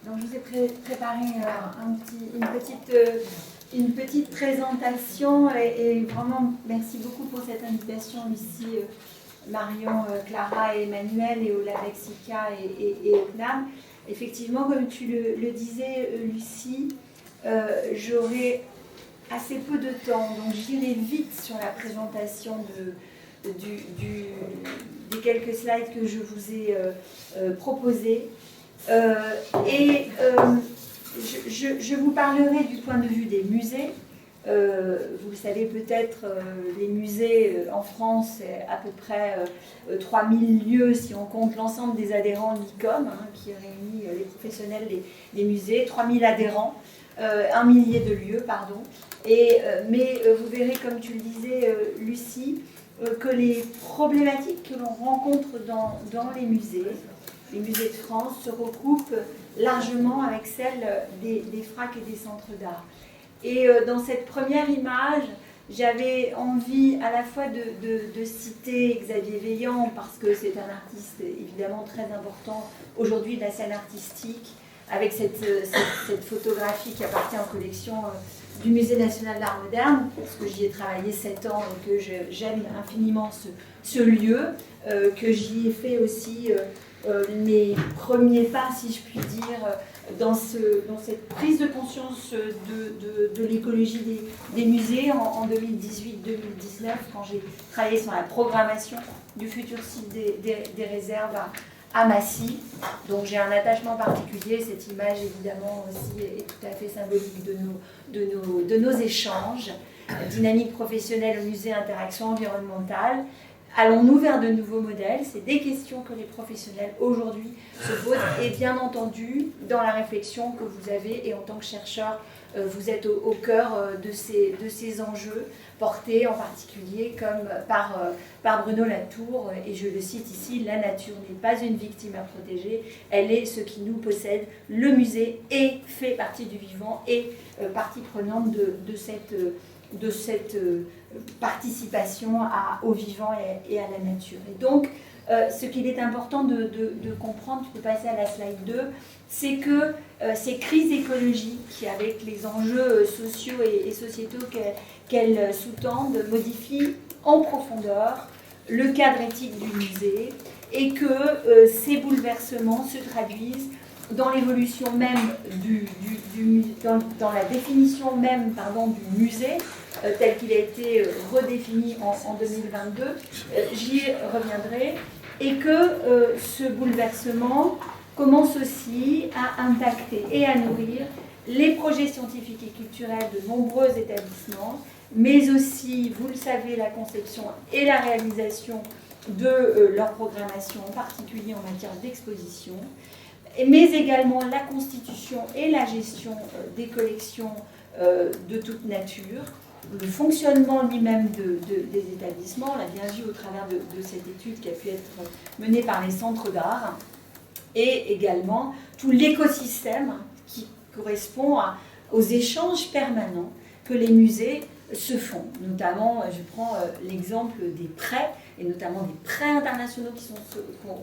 Donc je vous ai préparé une petite présentation et vraiment merci beaucoup pour cette invitation, Lucie, Marion, Clara et Emmanuel et Ola Mexica et Oknam. Effectivement, comme tu le disais, Lucie, j'aurai assez peu de temps, donc j'irai vite sur la présentation des quelques slides que je vous ai proposés. Je vous parlerai du point de vue des musées. Vous le savez peut-être, les musées en France, c'est à peu près 3000 lieux si on compte l'ensemble des adhérents de l'ICOM, qui réunit les professionnels des musées, 3000 adhérents, 1 millier de lieux, pardon. Mais vous verrez, comme tu le disais, Lucie, que les problématiques que l'on rencontre dans les musées de France se recoupent largement avec celles des FRAC et des centres d'art. Et dans cette première image, j'avais envie à la fois de citer Xavier Veillant, parce que c'est un artiste évidemment très important aujourd'hui de la scène artistique, avec cette photographie qui appartient aux collections du Musée national d'art moderne, parce que j'y ai travaillé 7 ans et que j'aime infiniment ce lieu, que j'y ai fait aussi mes premiers pas, si je puis dire, dans cette prise de conscience de l'écologie des musées en 2018-2019, quand j'ai travaillé sur la programmation du futur site des réserves à Massy. Donc j'ai un attachement particulier. Cette image, évidemment, aussi est tout à fait symbolique de nos échanges. Dynamique professionnelle au musée, interaction environnementale. Allons-nous vers de nouveaux modèles? C'est des questions que les professionnels aujourd'hui se posent, et bien entendu, dans la réflexion que vous avez, et en tant que chercheur, vous êtes au cœur de ces enjeux, portés en particulier comme par Bruno Latour, et je le cite ici: la nature n'est pas une victime à protéger, elle est ce qui nous possède. Le musée fait partie du vivant et partie prenante de cette participation au vivant et à la nature. Et donc, ce qu'il est important de comprendre, tu peux passer à la slide 2, c'est que ces crises écologiques, avec les enjeux sociaux et sociétaux qu'elles sous-tendent, modifient en profondeur le cadre éthique du musée, et que ces bouleversements se traduisent dans l'évolution même dans la définition même du musée, tel qu'il a été redéfini en 2022, j'y reviendrai, et que ce bouleversement commence aussi à impacter et à nourrir les projets scientifiques et culturels de nombreux établissements, mais aussi, vous le savez, la conception et la réalisation de leur programmation, en particulier en matière d'exposition, mais également la constitution et la gestion des collections de toute nature, le fonctionnement lui-même des établissements. On l'a bien vu au travers de cette étude qui a pu être menée par les centres d'art, et également tout l'écosystème qui correspond aux échanges permanents que les musées se font. Notamment, je prends l'exemple des prêts, et notamment des prêts internationaux qui sont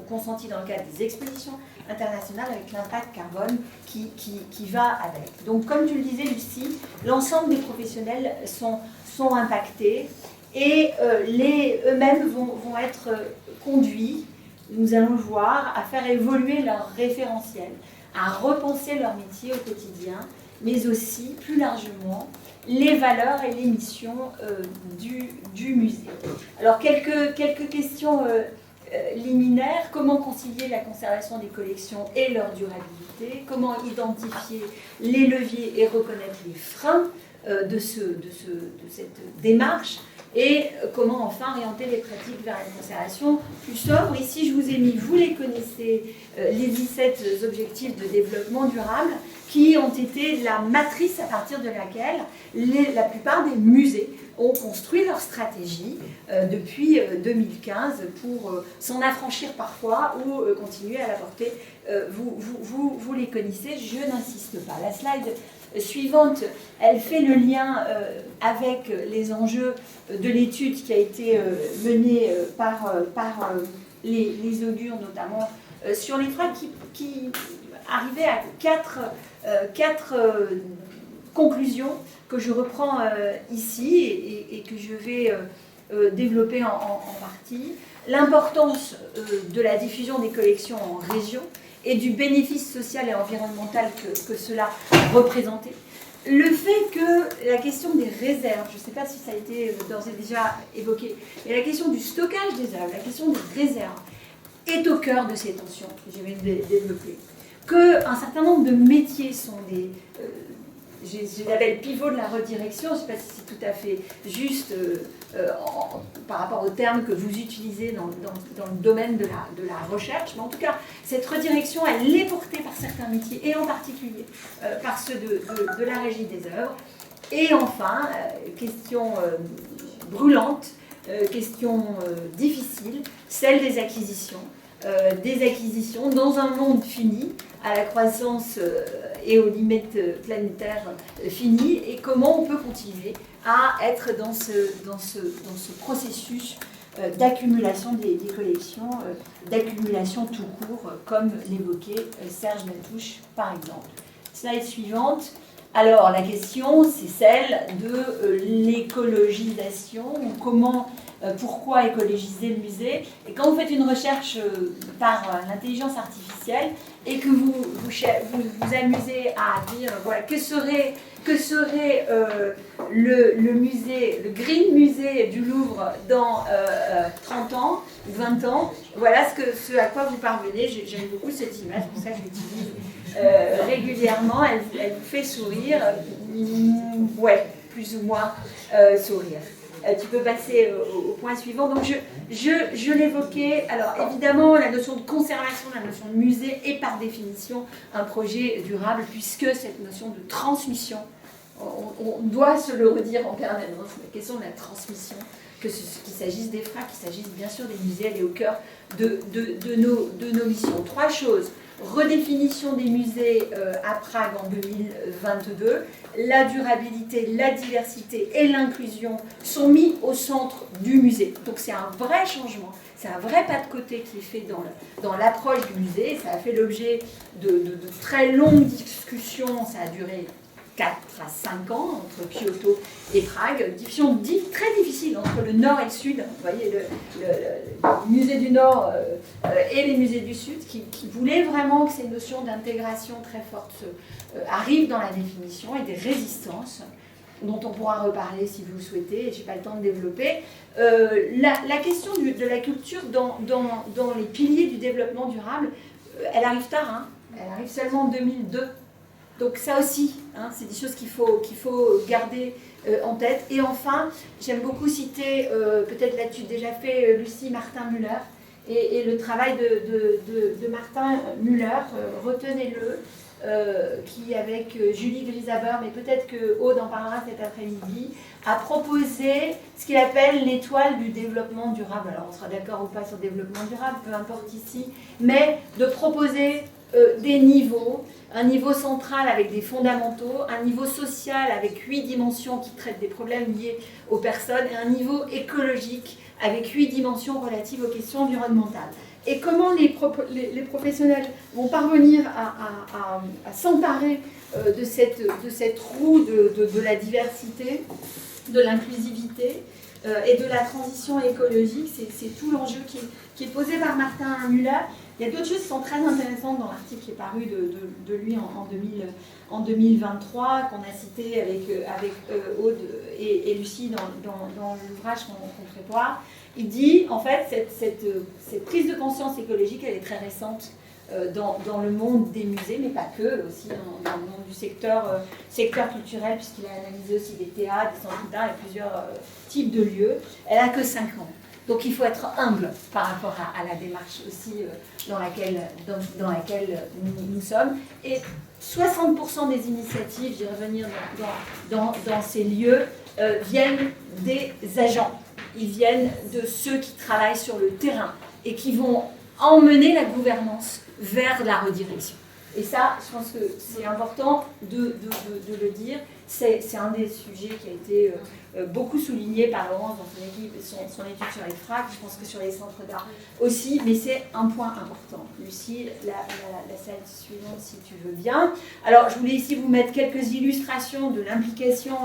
consentis dans le cadre des expositions internationales, avec l'impact carbone qui va avec. Donc, comme tu le disais, Lucie, l'ensemble des professionnels sont impactés, et eux-mêmes vont être conduits, nous allons le voir, à faire évoluer leur référentiel, à repenser leur métier au quotidien, mais aussi, plus largement, les valeurs et les missions du musée. Alors, quelques questions liminaires. Comment concilier la conservation des collections et leur durabilité? Comment identifier les leviers et reconnaître les freins de cette démarche? Et comment enfin orienter les pratiques vers une conservation plus sobre? Ici, je vous ai mis, vous les connaissez, les 17 objectifs de développement durable, qui ont été la matrice à partir de laquelle la plupart des musées ont construit leur stratégie depuis 2015 pour s'en affranchir parfois ou continuer à la porter. Vous les connaissez, je n'insiste pas. La slide suivante, elle fait le lien avec les enjeux de l'étude qui a été menée par les augures, notamment sur les FRAC, qui arrivé à quatre conclusions que je reprends ici et que je vais développer en partie. L'importance de la diffusion des collections en région et du bénéfice social et environnemental que cela représentait. Le fait que la question des réserves, je ne sais pas si ça a été d'ores et déjà évoqué, mais la question du stockage des œuvres, la question des réserves, est au cœur de ces tensions que je viens de développer. Qu'un certain nombre de métiers sont des... je l'appelle pivot de la redirection, je ne sais pas si c'est tout à fait juste par rapport aux termes que vous utilisez dans le domaine de la recherche, mais en tout cas, cette redirection, elle est portée par certains métiers, et en particulier par ceux de la régie des œuvres. Et enfin, question brûlante, question difficile, celle des acquisitions dans un monde fini, à la croissance et aux limites planétaires finies, et comment on peut continuer à être dans ce processus d'accumulation des collections, d'accumulation tout court, comme l'évoquait Serge Latouche par exemple. Slide suivante. Alors la question, c'est celle de l'écologisation, pourquoi écologiser le musée. Et quand vous faites une recherche par l'intelligence artificielle et que vous amusez à dire voilà, que serait le musée, le Green Musée du Louvre dans 30 ans, 20 ans, voilà ce à quoi vous parvenez. J'aime beaucoup cette image, pour ça je l'utilise régulièrement, elle vous fait sourire, ouais, plus ou moins sourire. Tu peux passer au point suivant. Donc je l'évoquais, alors évidemment la notion de conservation, la notion de musée est par définition un projet durable, puisque cette notion de transmission, on doit se le redire en permanence, la question de la transmission, qu'il s'agisse des FRAC, qu'il s'agisse bien sûr des musées, elle est au cœur de nos missions. Trois choses. Redéfinition des musées à Prague en 2022, la durabilité, la diversité et l'inclusion sont mis au centre du musée. Donc c'est un vrai changement, c'est un vrai pas de côté qui est fait dans l'approche du musée. Ça a fait l'objet de très longues discussions, ça a duré 4 à 5 ans entre Kyoto et Prague, discussion très difficile entre le nord et le sud, vous voyez le musée du nord et les musées du sud, qui voulaient vraiment que ces notions d'intégration très fortes arrivent dans la définition, et des résistances dont on pourra reparler si vous le souhaitez, et je n'ai pas le temps de développer. La question de la culture dans les piliers du développement durable, elle arrive tard, hein, elle arrive seulement en 2002. Donc ça aussi, hein, c'est des choses qu'il faut garder en tête. Et enfin, j'aime beaucoup citer, peut-être l'as-tu déjà fait, Lucie Martin-Müller, et le travail de Martin Müller, retenez-le, qui avec Julie Grisaber, mais peut-être que Aude en parlera cet après-midi, a proposé ce qu'il appelle l'étoile du développement durable. Alors on sera d'accord ou pas sur le développement durable, peu importe ici, mais de proposer des niveaux, un niveau central avec des fondamentaux, un niveau social avec 8 dimensions qui traitent des problèmes liés aux personnes, et un niveau écologique avec 8 dimensions relatives aux questions environnementales. Et comment les professionnels vont parvenir à s'emparer de cette roue de la diversité, de l'inclusivité et de la transition écologique, c'est tout l'enjeu qui est posé par Martin Müller. Il y a d'autres choses qui sont très intéressantes dans l'article qui est paru de lui en 2023, qu'on a cité avec Aude et Lucie dans l'ouvrage qu'on prépare. Il dit, en fait, cette prise de conscience écologique, elle est très récente dans le monde des musées, mais pas que, aussi dans le monde du secteur culturel, puisqu'il a analysé aussi des théâtres, des centres d'art et plusieurs types de lieux. Elle n'a que 5 ans. Donc il faut être humble par rapport à la démarche aussi dans laquelle nous sommes. Et 60% des initiatives, j'y revenir dans ces lieux, viennent des agents. Ils viennent de ceux qui travaillent sur le terrain et qui vont emmener la gouvernance vers la redirection. Et ça, je pense que c'est important de le dire. C'est un des sujets qui a été beaucoup souligné par Laurence dans son étude sur les FRAC, je pense que sur les centres d'art aussi, mais c'est un point important. Lucie, la slide suivante si tu veux bien. Alors je voulais ici vous mettre quelques illustrations de l'implication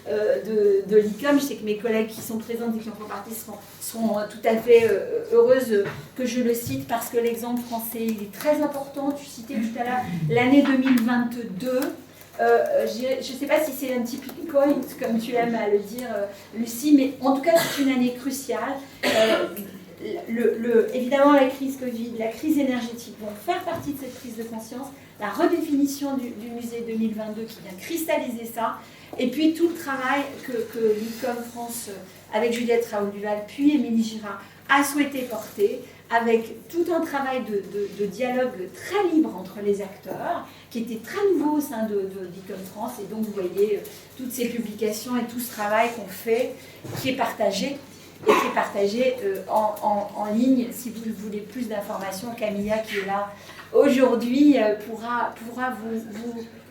de l'ICOM. Je sais que mes collègues qui sont présents et qui en font partie seront tout à fait heureuses que je le cite parce que l'exemple français il est très important. Tu citais tout à l'heure l'année 2022. Je ne sais pas si c'est un tipping point, comme tu aimes à le dire, Lucie, mais en tout cas, c'est une année cruciale. Évidemment, la crise Covid, la crise énergétique vont faire partie de cette prise de conscience, la redéfinition du musée 2022 qui vient cristalliser ça, et puis tout le travail que l'ICOM France, avec Juliette Raoult-Duval, puis Émilie Girard, a souhaité porter, avec tout un travail de dialogue très libre entre les acteurs, qui était très nouveau au sein de l'ICOM France, et donc vous voyez toutes ces publications et tout ce travail qu'on fait, qui est partagé, et qui est partagé en ligne. Si vous voulez plus d'informations, Camilla qui est là aujourd'hui pourra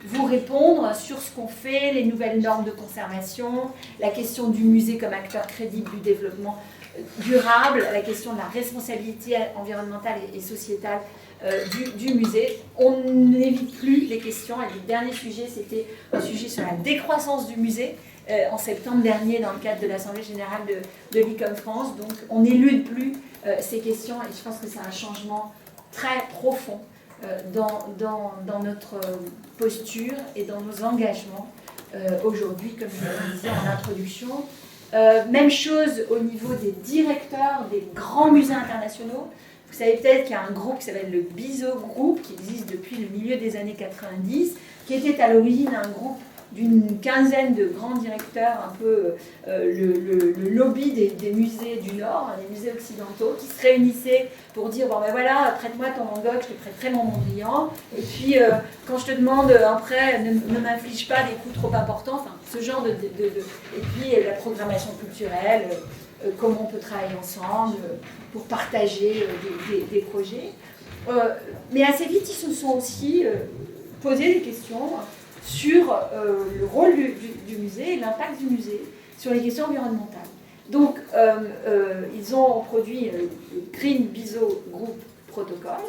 vous répondre sur ce qu'on fait, les nouvelles normes de conservation, la question du musée comme acteur crédible du développement durable, la question de la responsabilité environnementale et sociétale du musée. On n'évite plus les questions, et le dernier sujet, c'était un sujet sur la décroissance du musée, en septembre dernier dans le cadre de l'Assemblée Générale de l'ICOM France. Donc on n'élude plus ces questions et je pense que c'est un changement très profond dans notre posture et dans nos engagements aujourd'hui, comme je le disais en introduction. Même chose au niveau des directeurs des grands musées internationaux. Vous savez peut-être qu'il y a un groupe qui s'appelle le BISO Group, qui existe depuis le milieu des années 90, qui était à l'origine un groupe d'une quinzaine de grands directeurs, un peu le lobby des musées du Nord, les musées occidentaux, qui se réunissaient pour dire, bon ben voilà, prête-moi ton Van Gogh, je te prêterai mon Mondrian, et puis quand je te demande un prêt, ne m'inflige pas des coûts trop importants, enfin, ce genre et puis la programmation culturelle, comment on peut travailler ensemble pour partager des projets. Mais assez vite, ils se sont aussi posé des questions sur le rôle du musée et l'impact du musée sur les questions environnementales. Donc, ils ont produit le Green BISO Group Protocol,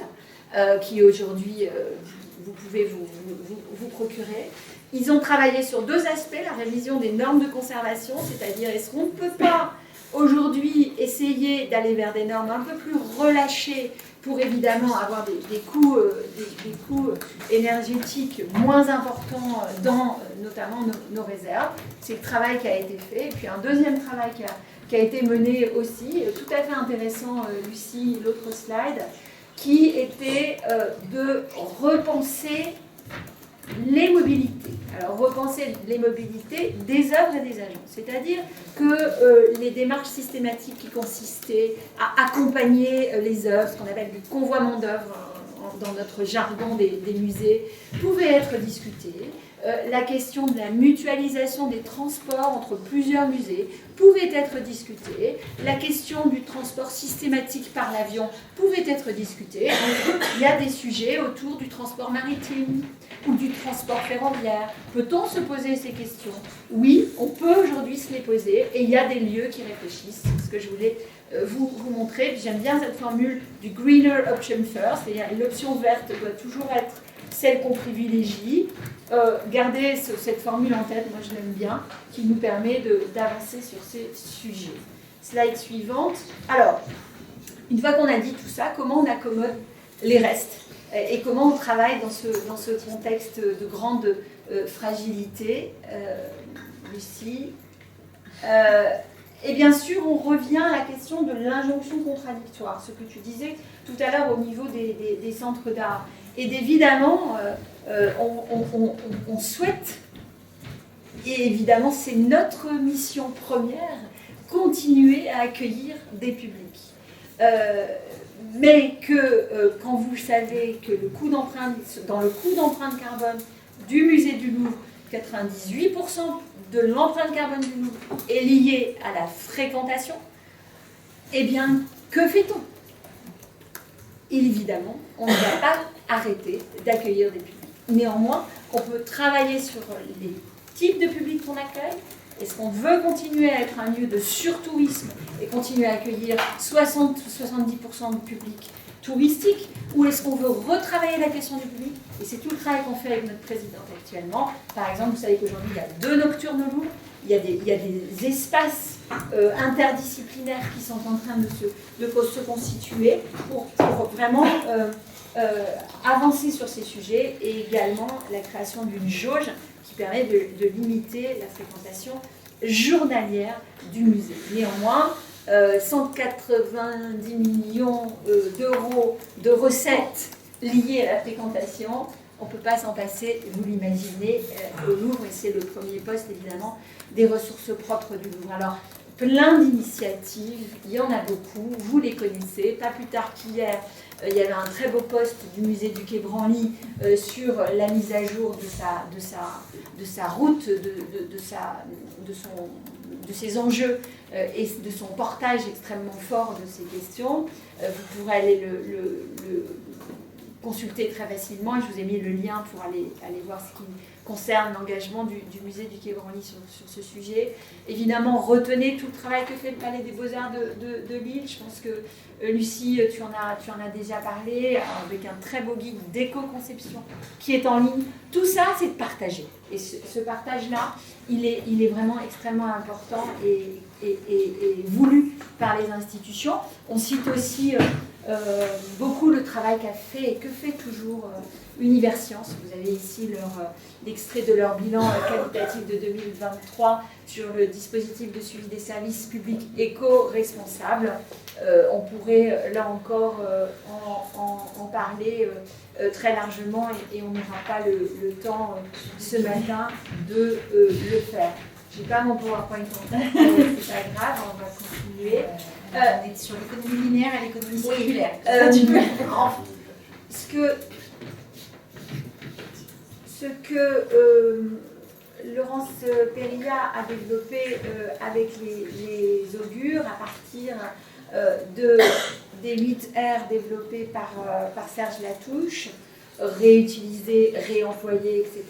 qui aujourd'hui, vous pouvez vous procurer. Ils ont travaillé sur deux aspects, la révision des normes de conservation, c'est-à-dire est-ce qu'on ne peut pas aujourd'hui essayer d'aller vers des normes un peu plus relâchées pour évidemment avoir des coûts énergétiques moins importants dans notamment nos réserves. C'est le travail qui a été fait. Et puis un deuxième travail qui a été mené aussi, tout à fait intéressant, Lucie, l'autre slide, qui était de repenser les mobilités. Alors, repenser les mobilités des œuvres et des agents. C'est-à-dire que les démarches systématiques qui consistaient à accompagner les œuvres, ce qu'on appelle du convoiement d'œuvres dans notre jargon des musées, pouvaient être discutées. La question de la mutualisation des transports entre plusieurs musées pouvait être discutée. La question du transport systématique par l'avion pouvait être discutée. Donc, il y a des sujets autour du transport maritime ou du transport ferroviaire. Peut-on se poser ces questions? Oui, on peut aujourd'hui se les poser et il y a des lieux qui réfléchissent. C'est ce que je voulais vous montrer. J'aime bien cette formule du greener option first, c'est-à-dire l'option verte doit toujours être celle qu'on privilégie. Gardez cette formule en tête, moi je l'aime bien, qui nous permet d'avancer sur ces sujets. Slide suivante. Alors, une fois qu'on a dit tout ça, comment on accommode les restes et comment on travaille dans ce contexte de grande fragilité, Lucie. Et bien sûr, on revient à la question de l'injonction contradictoire, ce que tu disais tout à l'heure au niveau des centres d'art. Et évidemment, on souhaite, et évidemment c'est notre mission première, continuer à accueillir des publics. Mais que quand vous savez que dans le coût d'empreinte carbone du musée du Louvre, 98% de l'empreinte carbone du Louvre est liée à la fréquentation, eh bien, que fait-on? Évidemment, on ne va pas arrêter d'accueillir des publics. Néanmoins, on peut travailler sur les type de public qu'on accueille. Est-ce qu'on veut continuer à être un lieu de surtourisme et continuer à accueillir 60 ou 70% de public touristique, ou est-ce qu'on veut retravailler la question du public? Et c'est tout le travail qu'on fait avec notre présidente actuellement. Par exemple, vous savez qu'aujourd'hui, il y a 2 nocturnes au Louvre, il y a des espaces interdisciplinaires qui sont en train de se constituer pour vraiment avancer sur ces sujets, et également la création d'une jauge qui permet de limiter la fréquentation journalière du musée. Néanmoins, 190 millions d'euros de recettes liées à la fréquentation, on ne peut pas s'en passer, vous l'imaginez, au Louvre, et c'est le premier poste évidemment des ressources propres du Louvre. Alors, plein d'initiatives, il y en a beaucoup, vous les connaissez. Pas plus tard qu'hier, il y avait un très beau poste du musée du Quai Branly sur la mise à jour de sa route, de ses enjeux et de son portage extrêmement fort de ces questions. Vous pourrez aller le consulter très facilement, et je vous ai mis le lien pour aller voir ce qui concerne l'engagement du musée du Quai Branly sur ce sujet. Évidemment, retenez tout le travail que fait le Palais des Beaux-Arts de Lille. Je pense que Lucie, tu en as déjà parlé, avec un très beau guide d'éco-conception qui est en ligne. Tout ça, c'est de partager. Et ce partage-là, il est vraiment extrêmement important et voulu par les institutions. On cite aussi beaucoup le travail qu'a fait et que fait toujours Universcience. Vous avez ici l'extrait de leur bilan qualitatif de 2023 sur le dispositif de suivi des services publics éco-responsables. On pourrait là encore en parler très largement, et on n'aura pas le temps ce matin de le faire. Je n'ai pas mon PowerPoint en tête, c'est pas grave, on va continuer. On est sur l'économie linéaire et l'économie circulaire. Ce que Laurence Perilla a développé avec les augures à partir des 8 R développés par Serge Latouche, réutiliser, réemployer, etc.,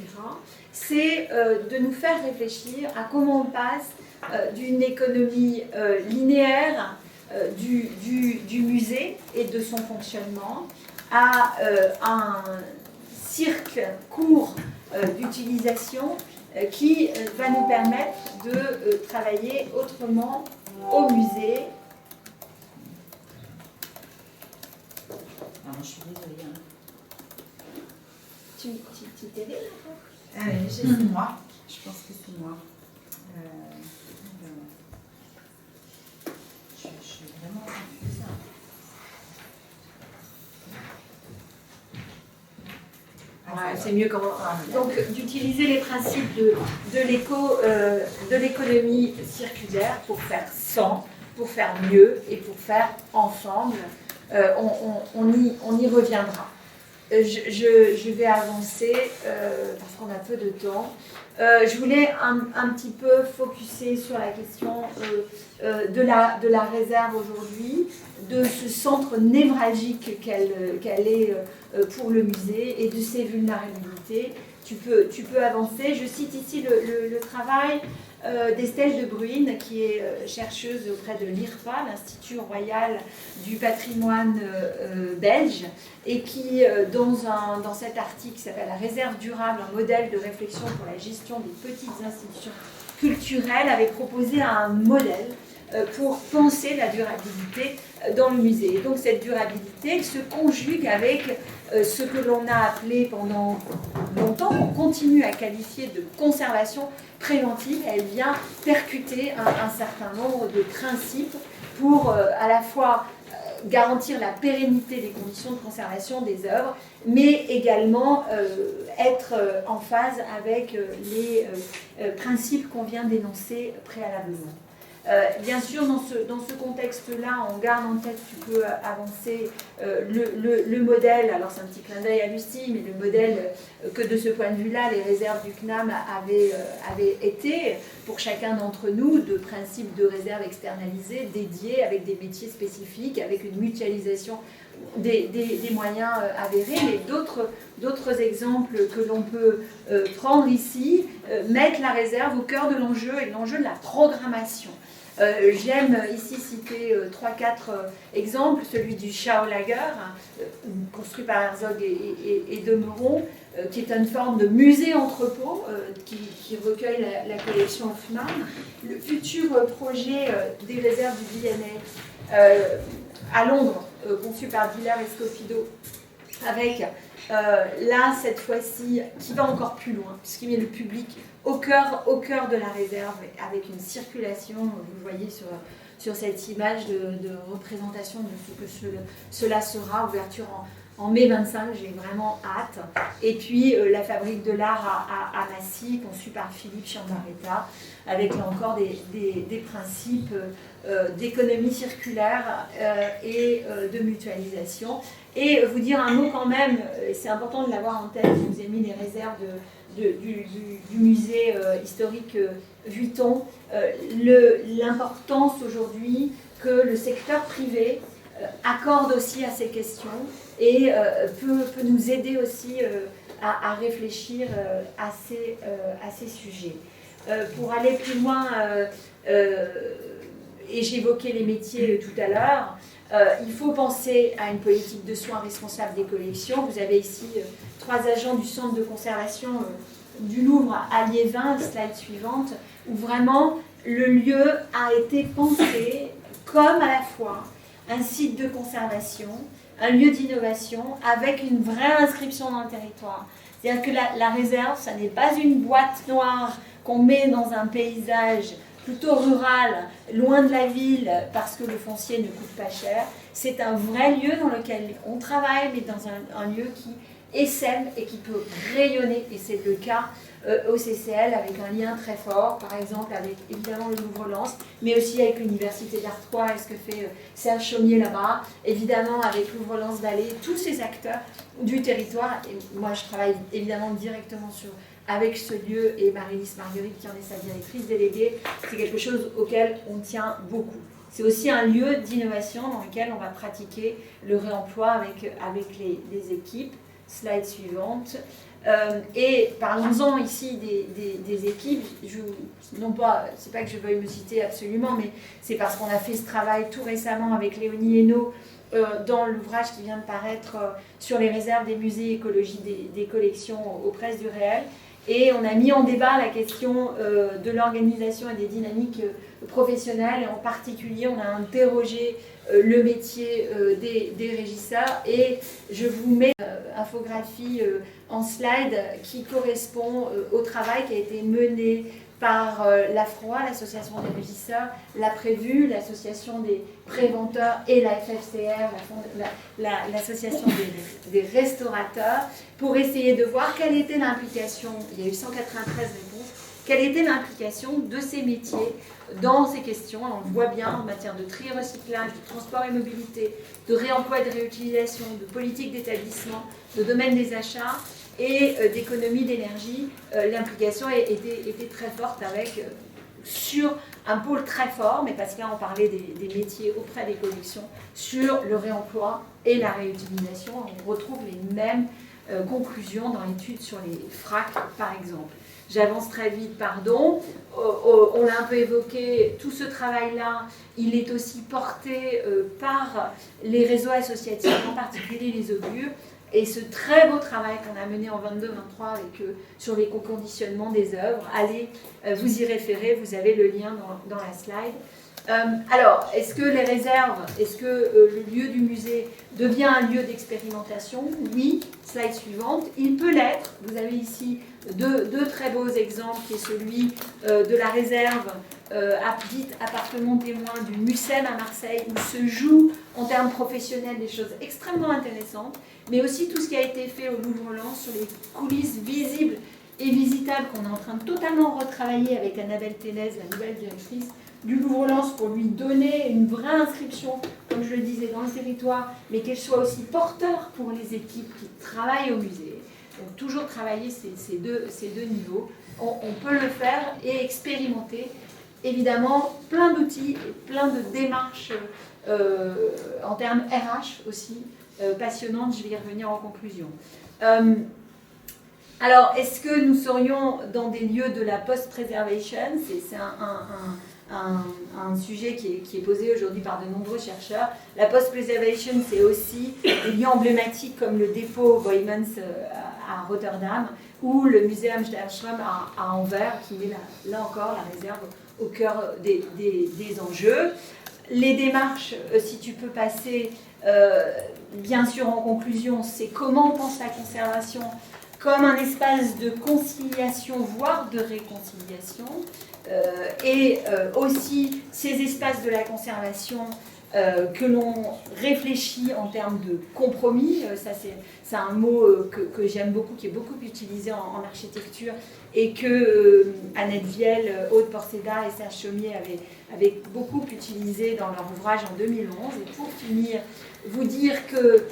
c'est de nous faire réfléchir à comment on passe d'une économie linéaire du musée et de son fonctionnement à un cirque court d'utilisation qui va nous permettre de travailler autrement au musée. Alors, je suis désolée. Tu t'es là? Ah oui, c'est moi. Je pense que c'est moi. Je suis vraiment confuse. Ouais, c'est mieux comment. Donc, d'utiliser les principes de l'économie circulaire pour faire sans, pour faire mieux et pour faire ensemble. On y reviendra. Je vais avancer parce qu'on a peu de temps. Je voulais un petit peu focuser sur la question de la réserve aujourd'hui, de ce centre névralgique qu'elle est pour le musée et de ses vulnérabilités. Tu peux avancer. Je cite ici le travail d'Estelle de Bruyne, qui est chercheuse auprès de l'IRPA, l'Institut Royal du Patrimoine belge, et qui, dans cet article qui s'appelle « La réserve durable, un modèle de réflexion pour la gestion des petites institutions culturelles », avait proposé un modèle pour penser la durabilité dans le musée. Et donc cette durabilité, elle se conjugue avec ce que l'on a appelé pendant longtemps, on continue à qualifier de conservation préventive. Elle vient percuter un certain nombre de principes pour à la fois garantir la pérennité des conditions de conservation des œuvres, mais également être en phase avec les principes qu'on vient d'énoncer préalablement. Bien sûr, dans ce contexte-là, on garde en tête, tu peux avancer le modèle, alors c'est un petit clin d'œil à Lucie, mais le modèle que de ce point de vue-là, les réserves du CNAM avaient été, pour chacun d'entre nous de principes de réserve externalisés dédiés avec des métiers spécifiques, avec une mutualisation des moyens avérés, mais d'autres exemples que l'on peut prendre ici mettent la réserve au cœur de l'enjeu et l'enjeu de la programmation. J'aime ici citer 3-4 exemples, celui du Schaulager, construit par Herzog et de Meuron, qui est une forme de musée-entrepôt qui recueille la collection Hoffmann. Le futur projet des réserves du DNA à Londres, conçu par Diller et Scofido, avec là, cette fois-ci, qui va encore plus loin, puisqu'il met le public au cœur de la réserve, avec une circulation, vous le voyez sur cette image de représentation de ce que cela sera, ouverture en mai 25, j'ai vraiment hâte. Et puis la fabrique de l'art à Massy, conçue par Philippe Chiambaretta, avec là encore des principes d'économie circulaire et de mutualisation. Et vous dire un mot quand même, c'est important de l'avoir en tête, je vous ai mis les réserves du musée historique Vuitton, l'importance aujourd'hui que le secteur privé accorde aussi à ces questions et peut nous aider aussi à réfléchir à ces sujets. Pour aller plus loin, et j'évoquais les métiers tout à l'heure, il faut penser à une politique de soins responsable des collections. Vous avez ici 3 agents du centre de conservation du Louvre à Liévin, slide suivante, où vraiment le lieu a été pensé comme à la fois un site de conservation, un lieu d'innovation, avec une vraie inscription dans le territoire. C'est-à-dire que la réserve, ça n'est pas une boîte noire qu'on met dans un paysage plutôt rural, loin de la ville, parce que le foncier ne coûte pas cher. C'est un vrai lieu dans lequel on travaille, mais dans un lieu qui essaime et qui peut rayonner. Et c'est le cas au CCL, avec un lien très fort, par exemple avec évidemment le Louvre-Lens, mais aussi avec l'Université d'Artois et ce que fait Serge Chaumier là-bas, évidemment avec Louvre-Lens-Vallée, tous ces acteurs du territoire. Et moi, je travaille évidemment directement avec ce lieu, et Marie-Lise Marguerite, qui en est sa directrice déléguée, c'est quelque chose auquel on tient beaucoup. C'est aussi un lieu d'innovation dans lequel on va pratiquer le réemploi avec les équipes. Slide suivante. Et parlons-en ici des équipes. C'est pas que je veuille me citer absolument, mais c'est parce qu'on a fait ce travail tout récemment avec Léonie Hainaut dans l'ouvrage qui vient de paraître sur les réserves des musées et écologie des collections aux presses du réel. Et on a mis en débat la question de l'organisation et des dynamiques professionnelles. Et en particulier, on a interrogé le métier des régisseurs. Et je vous mets infographie en slide qui correspond au travail qui a été mené par l'AFROA, l'association des régisseurs, la Prévue, l'association des préventeurs et la FFCR, l'association des restaurateurs, pour essayer de voir quelle était l'implication, il y a eu 193 réponses, quelle était l'implication de ces métiers dans ces questions. On le voit bien en matière de tri et recyclage, de transport et mobilité, de réemploi et de réutilisation, de politique d'établissement, de domaine des achats et d'économie d'énergie. L'implication était très forte sur un pôle très fort, mais parce que là on parlait des métiers auprès des collections, sur le réemploi et la réutilisation. On retrouve les mêmes conclusions dans l'étude sur les fracs, par exemple. J'avance très vite, pardon. On l'a un peu évoqué, tout ce travail-là, il est aussi porté par les réseaux associatifs, en particulier les Augures. Et ce très beau travail qu'on a mené en 22-23 sur les co-conditionnements des œuvres, allez vous y référer, vous avez le lien dans la slide. Alors, est-ce que les réserves, est-ce que le lieu du musée devient un lieu d'expérimentation? Oui, slide suivante. Il peut l'être. Vous avez ici deux très beaux exemples, qui est celui de la réserve dite appartement témoin du Mucem à Marseille, où se jouent en termes professionnels des choses extrêmement intéressantes, mais aussi tout ce qui a été fait au Louvre-Lens sur les coulisses visibles et visitables qu'on est en train de totalement retravailler avec Annabelle Ténez, la nouvelle directrice du Louvre-Lens, pour lui donner une vraie inscription, comme je le disais, dans le territoire, mais qu'elle soit aussi porteur pour les équipes qui travaillent au musée. Donc toujours travailler ces deux niveaux. On peut le faire et expérimenter. Évidemment, plein d'outils, plein de démarches en termes RH aussi, passionnantes. Je vais y revenir en conclusion. Alors, est-ce que nous serions dans des lieux de la post-preservation? C'est un sujet qui est posé aujourd'hui par de nombreux chercheurs. La post-preservation, c'est aussi des lieux emblématiques comme le dépôt Boijmans à Rotterdam ou le Muséum Steenström à Anvers, qui met là encore la réserve au cœur des enjeux. Les démarches, si tu peux passer, bien sûr en conclusion, c'est comment on pense la conservation comme un espace de conciliation, voire de réconciliation, et aussi ces espaces de la conservation que l'on réfléchit en termes de compromis. Ça, c'est un mot que j'aime beaucoup, qui est beaucoup utilisé en architecture, et que Annette Viel, Aude Porceda et Serge Chaumier avaient beaucoup utilisé dans leur ouvrage en 2011. Et pour finir, vous dire que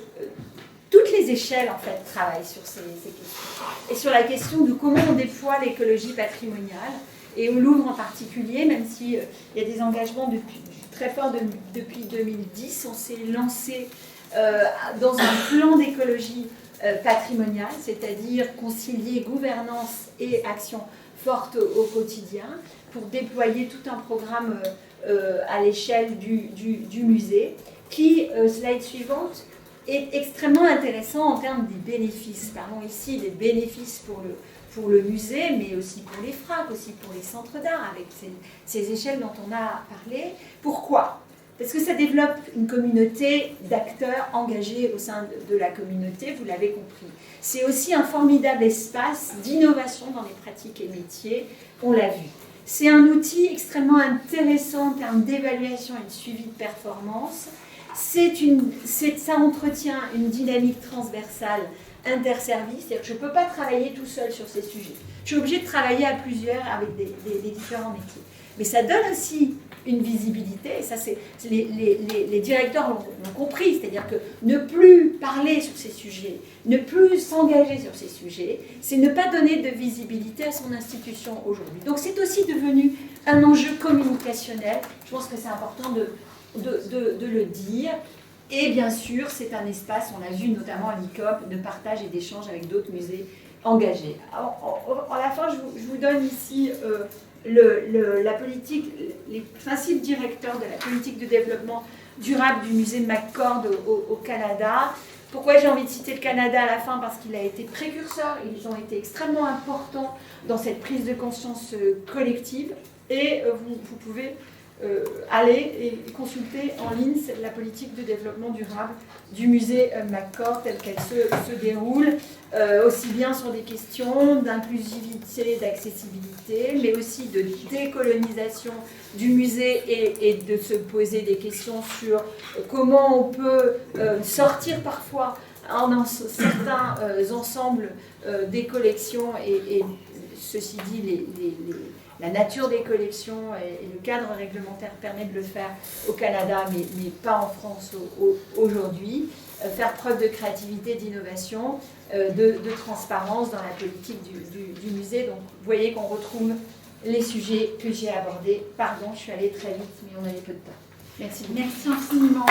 toutes les échelles, en fait, travaillent sur ces questions. Et sur la question de comment on déploie l'écologie patrimoniale, et au Louvre en particulier, même s'il y a des engagements très forts depuis 2010, on s'est lancé dans un plan d'écologie patrimoniale, c'est-à-dire concilier gouvernance et action forte au quotidien, pour déployer tout un programme à l'échelle du musée, qui, slide suivante, est extrêmement intéressant en termes des bénéfices. Parlons ici des bénéfices pour le musée, mais aussi pour les FRAC, aussi pour les centres d'art, avec ces échelles dont on a parlé. Pourquoi? Parce que ça développe une communauté d'acteurs engagés au sein de la communauté, vous l'avez compris. C'est aussi un formidable espace d'innovation dans les pratiques et métiers, on l'a vu. C'est un outil extrêmement intéressant en termes d'évaluation et de suivi de performance. Ça entretient une dynamique transversale interservice, c'est-à-dire que je ne peux pas travailler tout seul sur ces sujets. Je suis obligée de travailler à plusieurs avec des différents métiers. Mais ça donne aussi une visibilité, et ça les directeurs l'ont compris, c'est-à-dire que ne plus parler sur ces sujets, ne plus s'engager sur ces sujets, c'est ne pas donner de visibilité à son institution aujourd'hui. Donc c'est aussi devenu un enjeu communicationnel, je pense que c'est important de le dire. Et bien sûr, c'est un espace, on l'a vu notamment à l'ICOP, de partage et d'échange avec d'autres musées engagés. Alors, à la fin, je vous donne ici la politique, les principes directeurs de la politique de développement durable du musée McCord au Canada. Pourquoi j'ai envie de citer le Canada à la fin? Parce qu'il a été précurseur, ils ont été extrêmement importants dans cette prise de conscience collective. Et vous pouvez aller et consulter en ligne la politique de développement durable du musée McCord telle qu'elle se déroule, aussi bien sur des questions d'inclusivité, d'accessibilité, mais aussi de décolonisation du musée et de se poser des questions sur comment on peut sortir parfois en certains ensembles des collections et ceci dit, la nature des collections et le cadre réglementaire permet de le faire au Canada, mais pas en France aujourd'hui. Faire preuve de créativité, d'innovation, de transparence dans la politique du musée. Donc, vous voyez qu'on retrouve les sujets que j'ai abordés. Pardon, je suis allée très vite, mais on avait peu de temps. Merci. Merci infiniment.